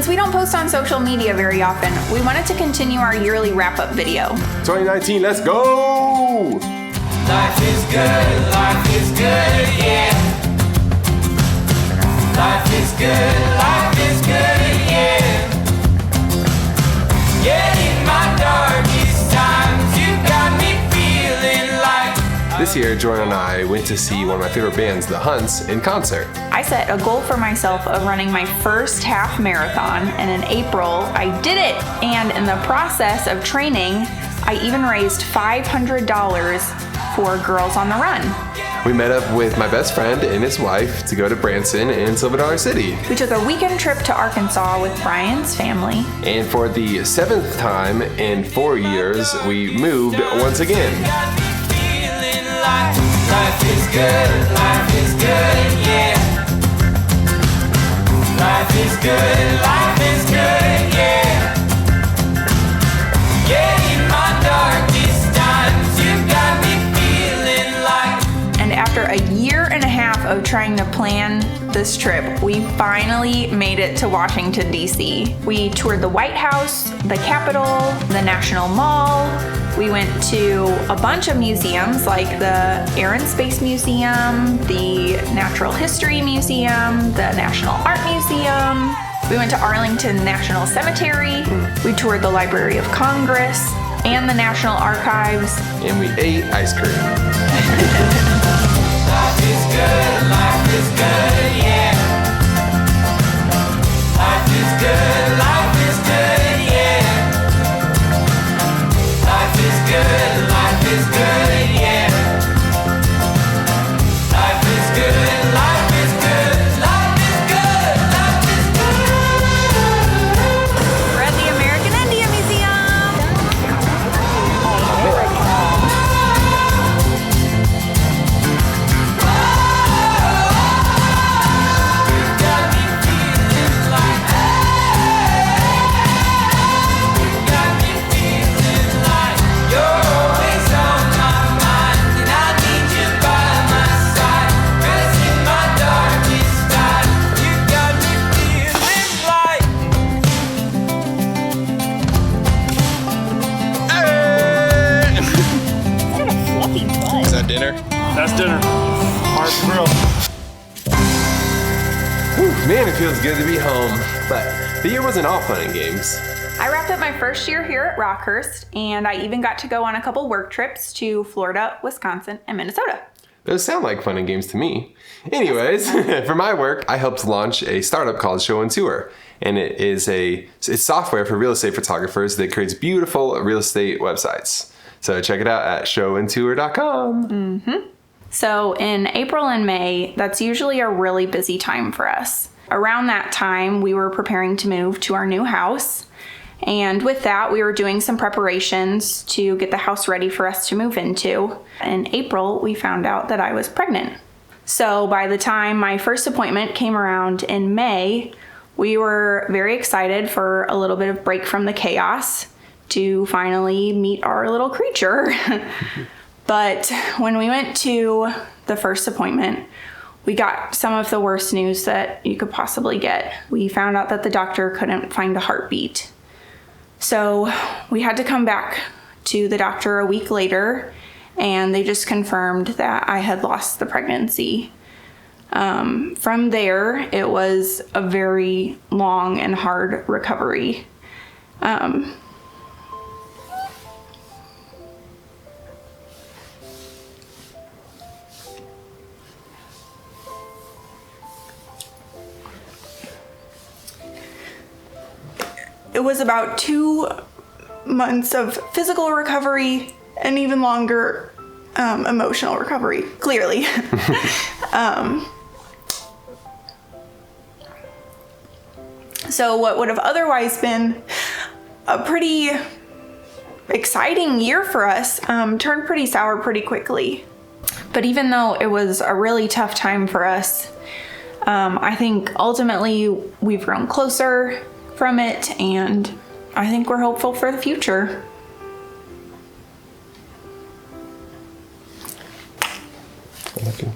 Since we don't post on social media very often, we wanted to continue our yearly wrap-up video. 2019, let's go! Life is good, yeah. Life is good, yeah. Yeah, in my darkest times, you got me feeling like. This year, Jordan and I went to see one of my favorite bands, The Hunts, in concert. I set a goal for myself of running my first half marathon, and in April, I did it. And in the process of training, I even raised $500 for Girls on the Run. We met up with my best friend and his wife to go to Branson and Silver Dollar City. We took a weekend trip to Arkansas with Brian's family. And for the 7th time in 4 years, we moved once again. Life is good, yeah. Life is good, yeah. Yeah, in my darkest times, you got me feeling like. And after a year and a half of trying to plan this trip, we finally made it to Washington, D.C. We toured the White House, the Capitol, the National Mall. We went to a bunch of museums like the Air and Space Museum, the Natural History Museum, the National Art Museum. We went to Arlington National Cemetery. We toured the Library of Congress and the National Archives. And we ate ice cream. Life is good, yeah. Life is good, yeah. Life is good, yeah. Life is good, life is good, life is good. We're at the American Indian Museum. Got me feeling like, got me feeling like you're always on my mind, and I need you by my side. 'Cause in my darkest time, you got me feeling like. Is that dinner? That's dinner. Hard grill. Whew, man, it feels good to be home. But the year wasn't all fun and games. I wrapped up my first year here at Rockhurst, and I even got to go on a couple work trips to Florida, Wisconsin, and Minnesota. Those sound like fun and games to me. Anyways, for my work, I helped launch a startup called Show and Tour. And it's software for real estate photographers that creates beautiful real estate websites. So check it out at showandtour.com. So in April and May, that's usually a really busy time for us. Around that time, we were preparing to move to our new house. And with that, we were doing some preparations to get the house ready for us to move into. In April, we found out that I was pregnant. So by the time my first appointment came around in May, we were very excited for a little bit of break from the chaos to finally meet our little creature. But when we went to the first appointment, we got some of the worst news that you could possibly get. We found out that the doctor couldn't find a heartbeat. So we had to come back to the doctor a week later, and they just confirmed that I had lost the pregnancy. From there, it was a very long and hard recovery. It was about 2 months of physical recovery and even longer emotional recovery, clearly. So what would have otherwise been a pretty exciting year for us turned pretty sour pretty quickly. But even though it was a really tough time for us, I think ultimately we've grown closer from it, and I think we're hopeful for the future. Okay.